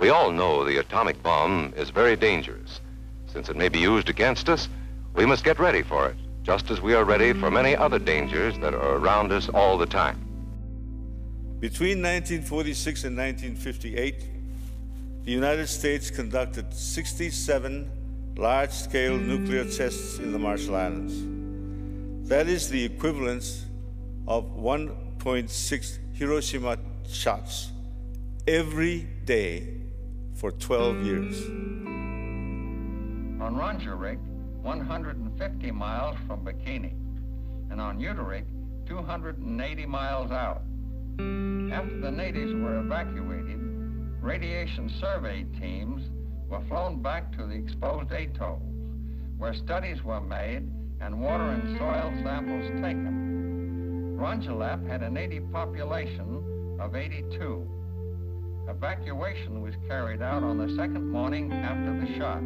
We all know the atomic bomb is very dangerous. Since it may be used against us, we must get ready for it, just as we are ready for many other dangers that are around us all the time. Between 1946 and 1958, the United States conducted 67 large-scale nuclear tests in the Marshall Islands. That is the equivalent of 1.6 Hiroshima shots every day for 12 years. On Rongerik, 150 miles from Bikini, and on Uterik, 280 miles out. After the natives were evacuated, radiation survey teams were flown back to the exposed atolls, where studies were made and water and soil samples taken. Rongelap had a native population of 82. Evacuation was carried out on the second morning after the shot.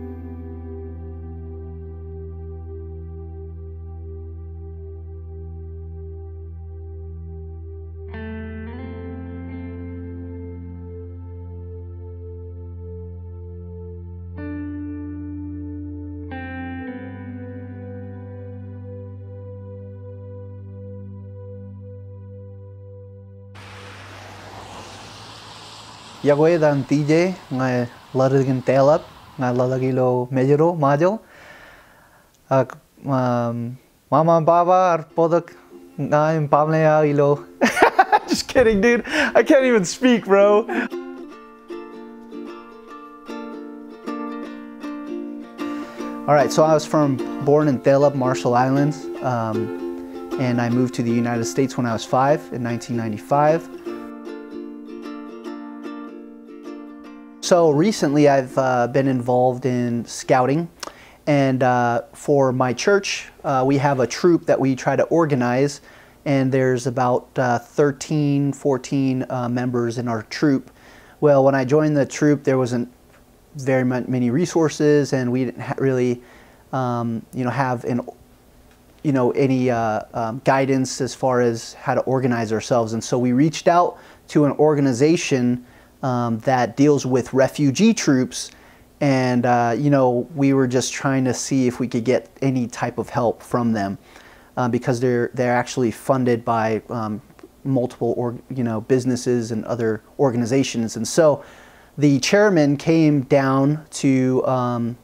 Iakwe dan TJ nga larigin telap nga lalagilo Majol. Mama and Baba are podak nga im pamlea ilo. Just kidding, dude. I can't even speak, bro. All right, so I was born in Telap, Marshall Islands, and I moved to the United States when I was 5 in 1995. So recently I've been involved in scouting, and for my church we have a troop that we try to organize, and there's about 13, 14 members in our troop. Well, when I joined the troop there wasn't very many resources, and we didn't really have any guidance as far as how to organize ourselves, and so we reached out to an organization that deals with refugee troops, and we were just trying to see if we could get any type of help from them, because they're actually funded by multiple businesses and other organizations. And so the chairman came down to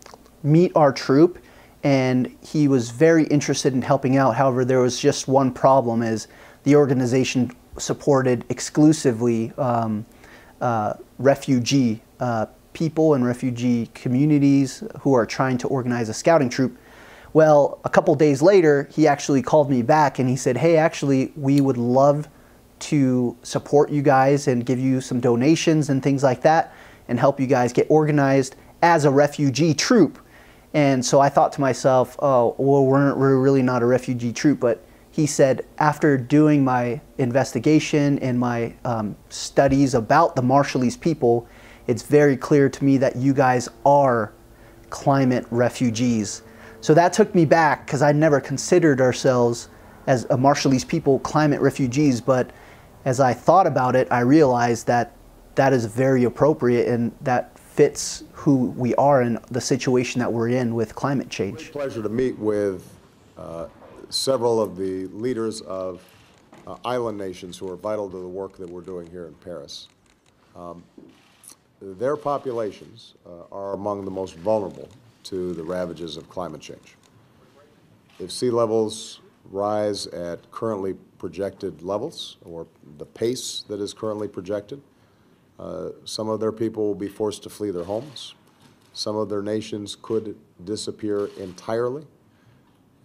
meet our troop, and he was very interested in helping out. However, there was just one problem: is the organization supported exclusively refugee people and refugee communities who are trying to organize a scouting troop. Well, a couple days later, he actually called me back and he said, hey, actually, we would love to support you guys and give you some donations and things like that and help you guys get organized as a refugee troop. And so I thought to myself, oh, well, we're really not a refugee troop. But he said, after doing my investigation and my studies about the Marshallese people, it's very clear to me that you guys are climate refugees. So that took me back, because I never considered ourselves as a Marshallese people climate refugees. But as I thought about it, I realized that that is very appropriate, and that fits who we are and the situation that we're in with climate change. It's a pleasure to meet with several of the leaders of island nations who are vital to the work that we're doing here in Paris. Their populations are among the most vulnerable to the ravages of climate change. If sea levels rise at currently projected levels, or the pace that is currently projected, some of their people will be forced to flee their homes. Some of their nations could disappear entirely.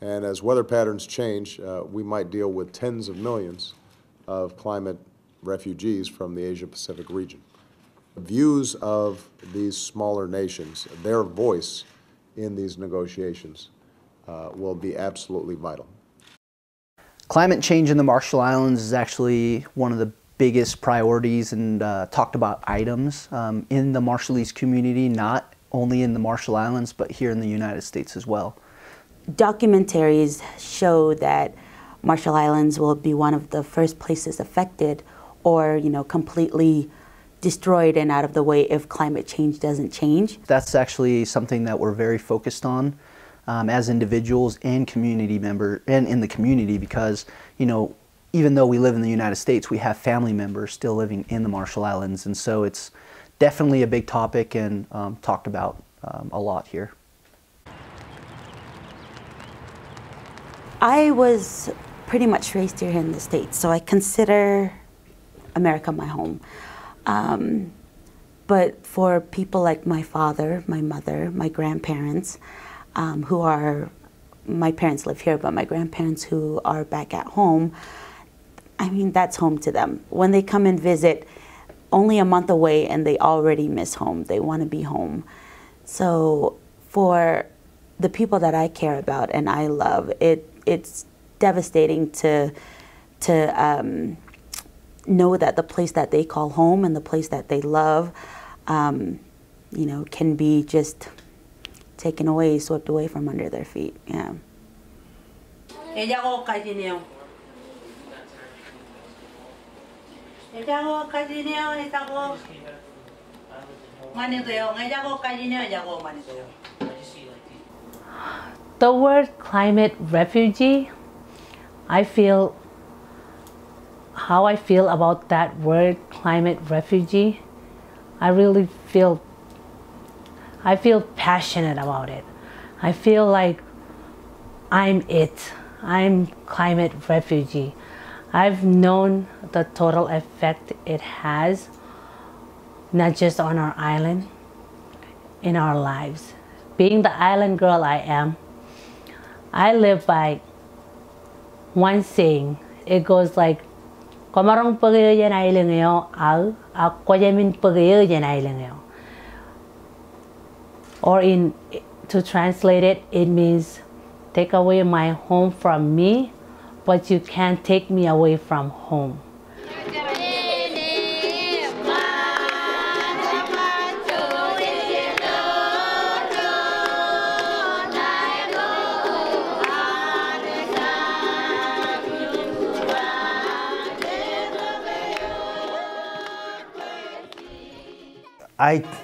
And as weather patterns change, we might deal with tens of millions of climate refugees from the Asia-Pacific region. The views of these smaller nations, their voice in these negotiations will be absolutely vital. Climate change in the Marshall Islands is actually one of the biggest priorities and talked about items in the Marshallese community, not only in the Marshall Islands, but here in the United States as well. Documentaries show that Marshall Islands will be one of the first places affected or, completely destroyed and out of the way if climate change doesn't change. That's actually something that we're very focused on as individuals and community members, and in the community, because, you know, even though we live in the United States, we have family members still living in the Marshall Islands, and so it's definitely a big topic and talked about a lot here. I was pretty much raised here in the States, so I consider America my home. But for people like my father, my mother, my grandparents, who are, my parents live here, but my grandparents who are back at home, I mean, that's home to them. When they come and visit, only a month away and they already miss home. They want to be home. So for the people that I care about and I love, it's devastating to know that the place that they call home and the place that they love, you know, can be just taken away, swept away from under their feet. Yeah. The word climate refugee, how I feel about that word climate refugee, I feel passionate about it. I feel like I'm climate refugee. I've known the total effect it has, not just on our island, in our lives. Being the island girl I am, I live by one saying. It goes like, "Komarong pagaya na ilengyo, akwayamin pagaya na ilengyo." Or to translate it, it means, take away my home from me, but you can't take me away from home.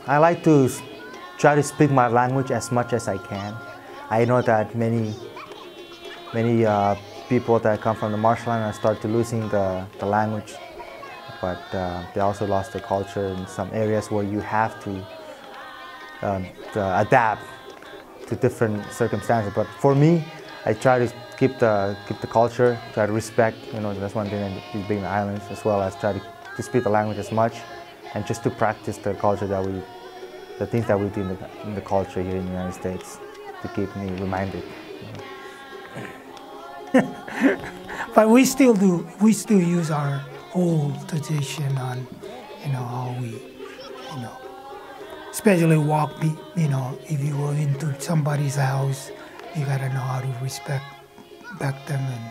I like to try to speak my language as much as I can. I know that many people that come from the Marshall Islands start to losing the language, but they also lost the culture in some areas where you have to adapt to different circumstances. But for me, I try to keep the culture, try to respect. You know, that's one thing that being the islands, as well as try to speak the language as much, and just to practice the culture the things that we do in the culture here in the United States, to keep me reminded. You know. But we still use our old tradition on, you know, how we, you know, especially you know, if you go into somebody's house, you gotta know how to respect them and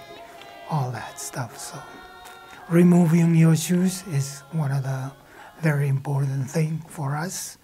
all that stuff. So removing your shoes is one of the very important thing for us.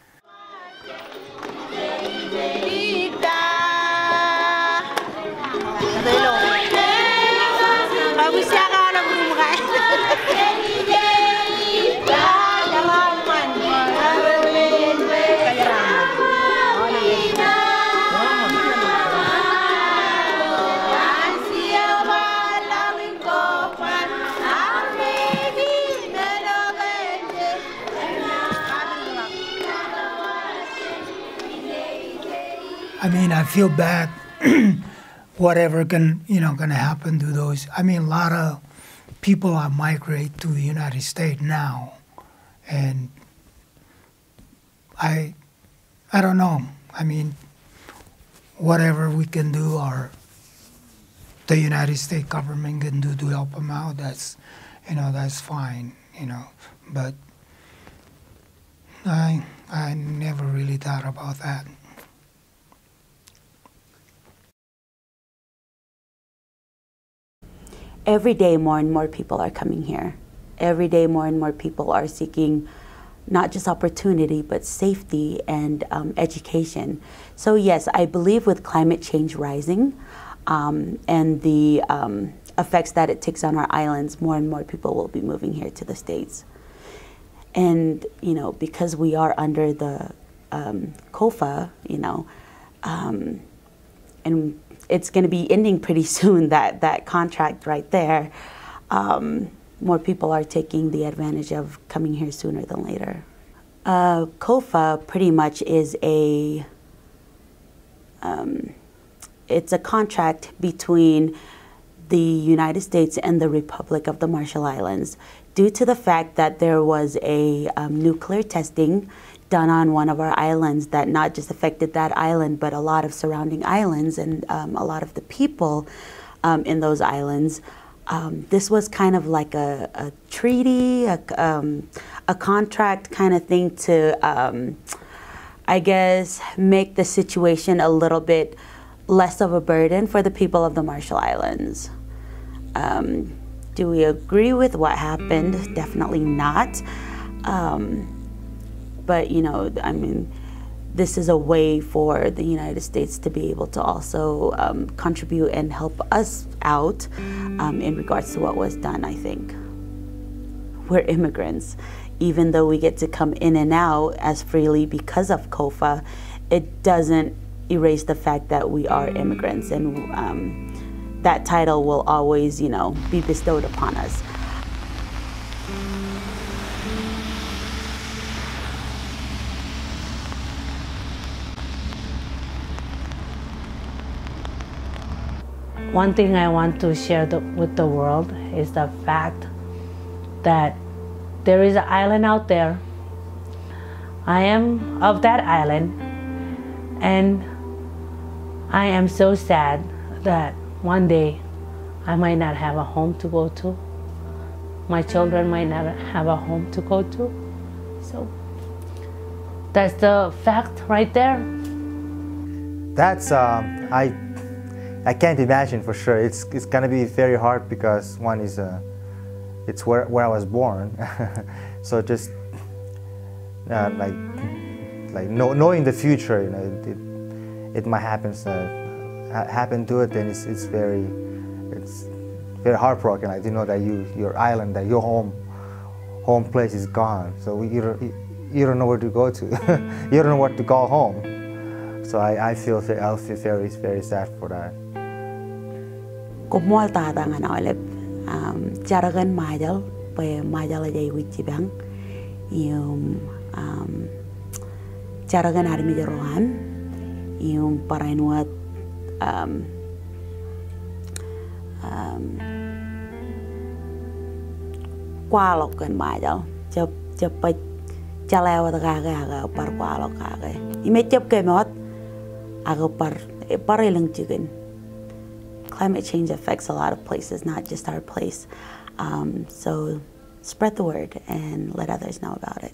I mean, I feel bad. Whatever gonna happen to those. I mean, a lot of people are migrate to the United States now, and I don't know. I mean, whatever we can do, or the United States government can do to help them out, that's, you know, that's fine, you know. But I never really thought about that. Every day, more and more people are coming here. Every day, more and more people are seeking not just opportunity, but safety and education. So yes, I believe with climate change rising and the effects that it takes on our islands, more and more people will be moving here to the States. And, you know, because we are under the COFA, you know, and it's going to be ending pretty soon, that contract right there, more people are taking the advantage of coming here sooner than later. COFA pretty much is it's a contract between the United States and the Republic of the Marshall Islands, due to the fact that there was a nuclear testing done on one of our islands that not just affected that island, but a lot of surrounding islands and a lot of the people in those islands. This was kind of like a treaty, a contract kind of thing to, I guess, make the situation a little bit less of a burden for the people of the Marshall Islands. Do we agree with what happened? Definitely not. But, you know, I mean, this is a way for the United States to be able to also contribute and help us out in regards to what was done, I think. We're immigrants. Even though we get to come in and out as freely because of COFA, it doesn't erase the fact that we are immigrants, and that title will always, you know, be bestowed upon us. One thing I want to share with the world is the fact that there is an island out there. I am of that island, and I am so sad that one day I might not have a home to go to. My children might not have a home to go to. So that's the fact right there. That's, I can't imagine for sure. It's gonna be very hard because one is, it's where I was born. So just like knowing the future, you know, it might happen to it, then it's very heartbroken. Like, you know that your island, that your home place is gone. So you don't know where to go to. You don't know what to call home. So I'll feel very, very sad for that. Como alta tangan oleh jaragan Majol, pe Majol aja iwiji bang, jaragan armi jerohan, parainuat kualok kan Majol, cepat jalewat kaga par kualok kaga, ime cep kemot, aga par ilang chicken. Climate change affects a lot of places, not just our place. So spread the word and let others know about it.